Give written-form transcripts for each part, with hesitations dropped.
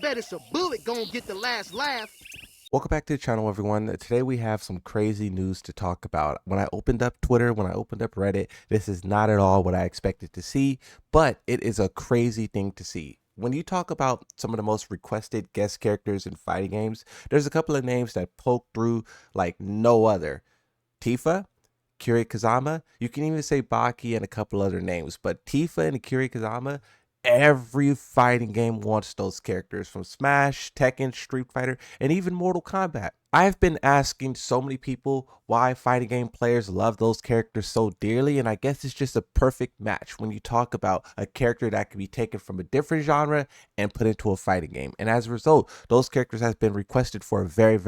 bet it's a bullet gonna get the last laugh. Welcome back to the channel, everyone. Today we have some crazy news to talk about. When I opened up Twitter, when I opened up Reddit, this is not at all what I expected to see, but it is a crazy thing to see. When you talk about some of the most requested guest characters in fighting games, there's a couple of names that poke through like no other. Tifa, Kiryu Kazama, you can even say Baki and a couple other names, but Tifa and Kiryu Kazama, every fighting game wants those characters from Smash, Tekken, Street Fighter, and even Mortal Kombat. I've been asking so many people why fighting game players love those characters so dearly, and I guess it's just a perfect match when you talk about a character that can be taken from a different genre and put into a fighting game. And as a result, those characters have been requested for a very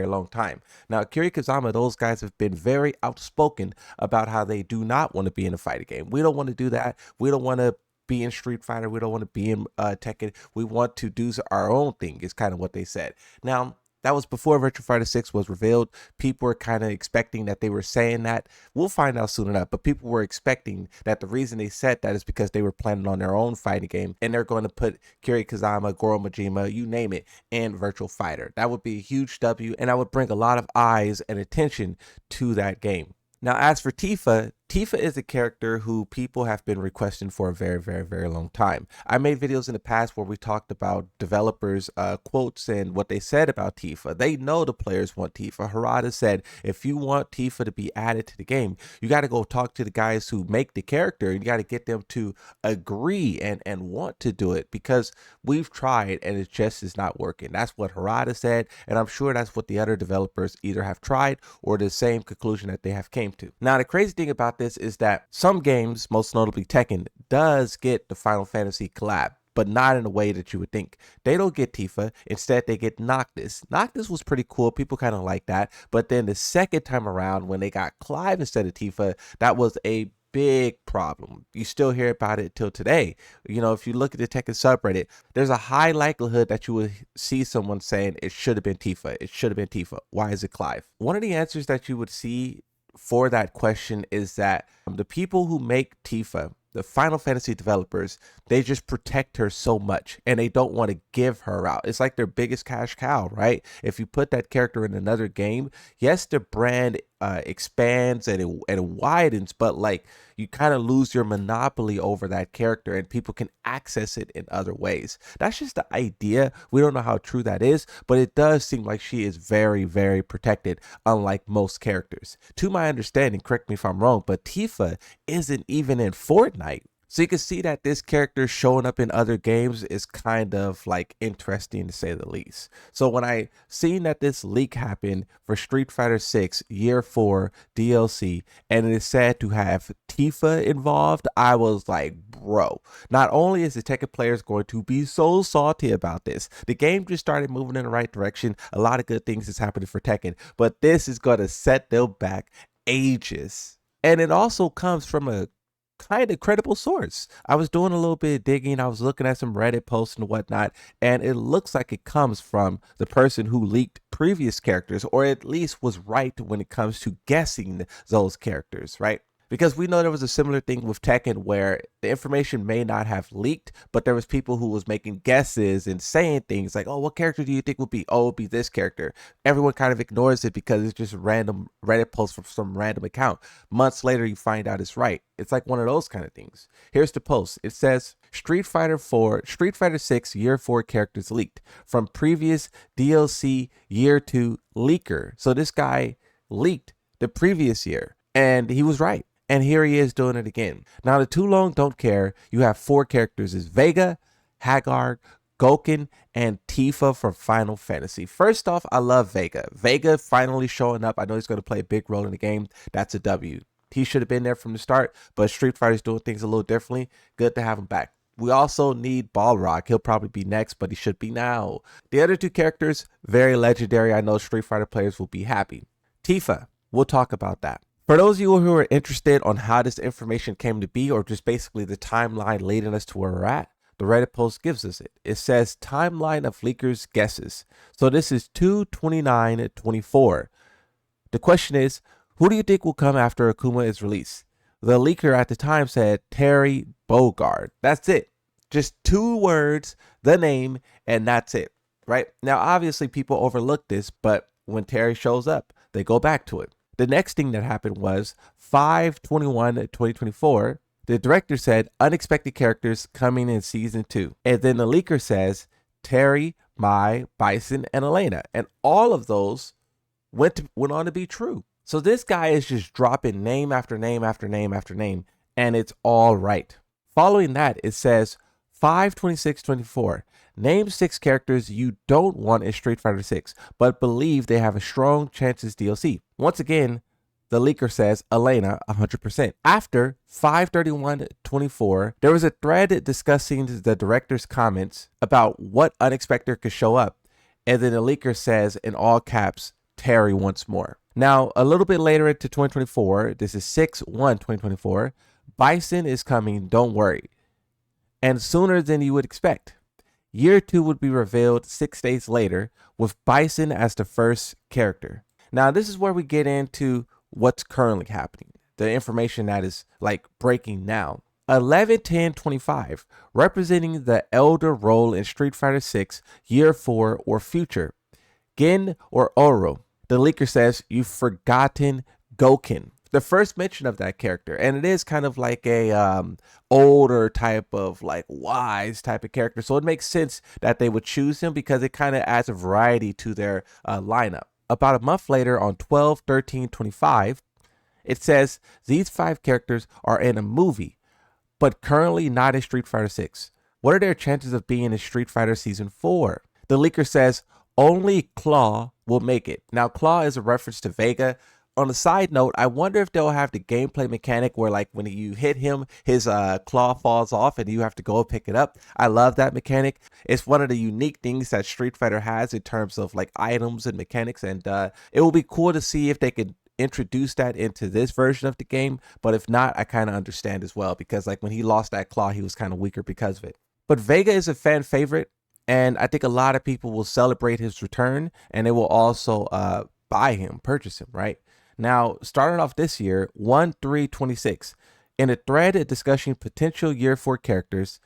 long time. Now, Kiryu Kazama, those guys have been very outspoken about how they do not want to be in a fighting game. We don't want to do that. We don't want to be in Street Fighter. We don't want to be in Tekken. We want to do our own thing, is kind of what they said. Now, that was before Virtua Fighter 6 was revealed. People were kind of expecting that they were saying that. We'll find out soon enough, but people were expecting that the reason they said that is because they were planning on their own fighting game, and they're going to put Kiryu Kazama, Goro Majima, you name it, in Virtua Fighter. That would be a huge W, and that would bring a lot of eyes and attention to that game. Now, as for Tifa, Tifa is a character who people have been requesting for a very long time. I made videos in the past where we talked about developers' quotes and what they said about Tifa. They know the players want Tifa. Harada said, if you want Tifa to be added to the game, you got to go talk to the guys who make the character. You got to get them to agree and want to do it, because we've tried and it just is not working. That's what Harada said, and I'm sure that's what the other developers either have tried or the same conclusion that they have came to. Now, the crazy thing about this is that some games, most notably Tekken, does get the Final Fantasy collab, but not in a way that you would think. They don't get Tifa. Instead, they get Noctis. Noctis was pretty cool. People kind of like that. But then the second time around, when they got Clive instead of Tifa, that was a big problem. You still hear about it till today. You know, if you look at the Tekken subreddit, there's a high likelihood that you would see someone saying it should have been Tifa. It should have been Tifa. Why is it Clive? One of the answers that you would see for that question is that the people who make Tifa, the Final Fantasy developers, they just protect her so much and they don't want to give her out. It's like their biggest cash cow, right? If you put that character in another game, yes, the brand expands and it widens, but like you kind of lose your monopoly over that character and people can access it in other ways. That's just the idea. We don't know how true that is, but it does seem like she is very protected, unlike most characters. To my understanding, correct me if I'm wrong, but Tifa isn't even in Fortnite. So you can see that this character showing up in other games is kind of like interesting, to say the least. So when I seen that this leak happened for Street Fighter 6 Year 4 DLC and it is said to have Tifa involved, I was like, bro, not only is the Tekken players going to be so salty about this, the game just started moving in the right direction. A lot of good things is happening for Tekken, but this is going to set them back ages. And it also comes from a kind of credible source. I was doing a little bit of digging. I was looking at some Reddit posts and whatnot, and it looks like it comes from the person who leaked previous characters, or at least was right when it comes to guessing those characters, right? Because we know there was a similar thing with Tekken where the information may not have leaked, but there was people who was making guesses and saying things like, oh, what character do you think would be? Oh, it would be this character. Everyone kind of ignores it because it's just random Reddit posts from some random account. Months later, you find out it's right. It's like one of those kind of things. Here's the post. It says, Street Fighter 6 Year 4 characters leaked from previous DLC Year 2 leaker. So this guy leaked the previous year and he was right. And here he is doing it again. Now, the Too Long Don't Care, you have 4 characters. It's Vega, Haggar, Gouken, and Tifa from Final Fantasy. First off, I love Vega. Vega finally showing up. I know he's going to play a big role in the game. That's a W. He should have been there from the start, but Street Fighter's doing things a little differently. Good to have him back. We also need Balrog. He'll probably be next, but he should be now. The other 2 characters, very legendary. I know Street Fighter players will be happy. Tifa, we'll talk about that. For those of you who are interested on how this information came to be, or just basically the timeline leading us to where we're at, the Reddit post gives us it. It says timeline of leakers guesses. So this is 2/29/24. The question is, who do you think will come after Akuma is released? The leaker at the time said Terry Bogard. That's it. Just 2 words, the name, and that's it, right? Now, obviously, people overlook this, but when Terry shows up, they go back to it. The next thing that happened was 5/21/2024. The director said unexpected characters coming in season 2. And then the leaker says Terry, Mai, Bison, and Elena. And all of those went on to be true. So this guy is just dropping name after name after name after name, and it's all right. Following that, it says 5/26/24. Name 6 characters you don't want in Street Fighter 6, but believe they have a strong chance as DLC. Once again, the leaker says Elena 100%. After 5/31/24, there was a thread discussing the director's comments about what unexpected could show up, and then the leaker says in all caps, Terry once more. Now, a little bit later into 2024, this is 6/1/2024, Bison is coming, don't worry, and sooner than you would expect. Year 2 would be revealed 6 days later, with Bison as the first character. Now, this is where we get into what's currently happening, the information that is like breaking now. 11/10/25, representing the elder role in Street Fighter 6, Year 4 or future, Gin or Oro. The leaker says you've forgotten Gouken, the first mention of that character, and it is kind of like a older type of like wise type of character, so it makes sense that they would choose him because it kind of adds a variety to their lineup. About a month later, on 12/13/25, it says these 5 characters are in a movie, but currently not in Street Fighter 6. What are their chances of being in Street Fighter Season 4? The leaker says only Claw will make it. Now, Claw is a reference to Vega. On a side note, I wonder if they'll have the gameplay mechanic where like when you hit him, his claw falls off and you have to go pick it up. I love that mechanic. It's one of the unique things that Street Fighter has in terms of like items and mechanics, and it will be cool to see if they could introduce that into this version of the game. But if not, I kind of understand as well, because like when he lost that claw, he was kind of weaker because of it. But Vega is a fan favorite, and I think a lot of people will celebrate his return, and they will also buy him, purchase him, right? Now, starting off this year, 1/3/26, in a thread discussing potential Year 4 characters,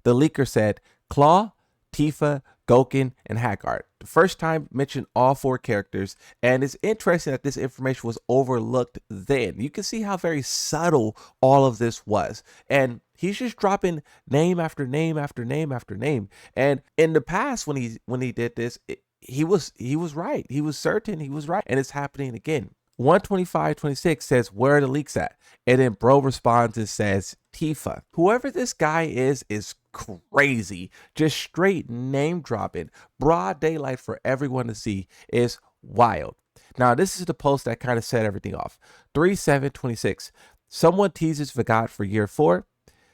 the leaker said Claw, Tifa, Gouken, and Haggar. The first time mentioned all 4 characters, and it's interesting that this information was overlooked then. You can see how very subtle all of this was, and he's just dropping name after name after name after name. And in the past, when he did this, he was right. He was certain he was right, and it's happening again. 1/25/26 says, where are the leaks at? And then bro responds and says, Tifa. Whoever this guy is crazy. Just straight name dropping, broad daylight for everyone to see, is wild. Now, this is the post that kind of set everything off. 3/7/26. Someone teases Vega for Year 4.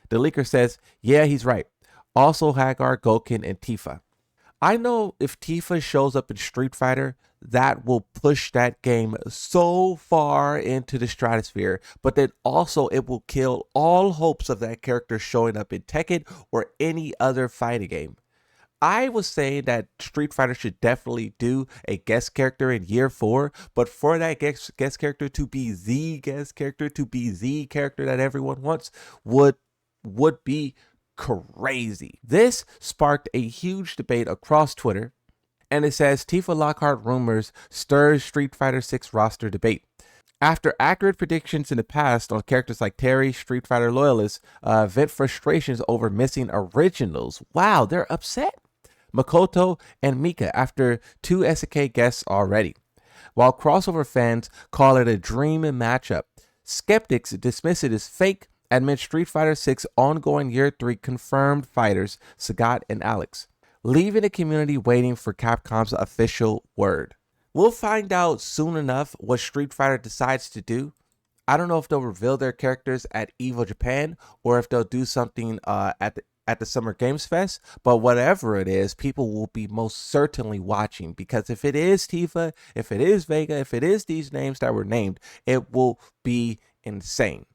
The leaker says, yeah, he's right. Also Haggar, Gouken, and Tifa. I know if Tifa shows up in Street Fighter, that will push that game so far into the stratosphere, but then also it will kill all hopes of that character showing up in Tekken or any other fighting game. I was saying that Street Fighter should definitely do a guest character in Year 4, but for that guest character to be the guest character, to be the character that everyone wants, would be crazy. This sparked a huge debate across Twitter, and it says Tifa Lockhart rumors stirs Street Fighter 6 roster debate. After accurate predictions in the past on characters like Terry, Street Fighter loyalists vent frustrations over missing originals. Wow, they're upset. Makoto and Mika after 2 SK guests already. While crossover fans call it a dream matchup, skeptics dismiss it as fake, admit Street Fighter 6 ongoing Year 3 confirmed fighters Sagat and Alex, leaving the community waiting for Capcom's official word. We'll find out soon enough what Street Fighter decides to do. I don't know if they'll reveal their characters at EVO Japan or if they'll do something at the Summer Games Fest, but whatever it is, people will be most certainly watching, because if it is Tifa, if it is Vega, if it is these names that were named, it will be insane.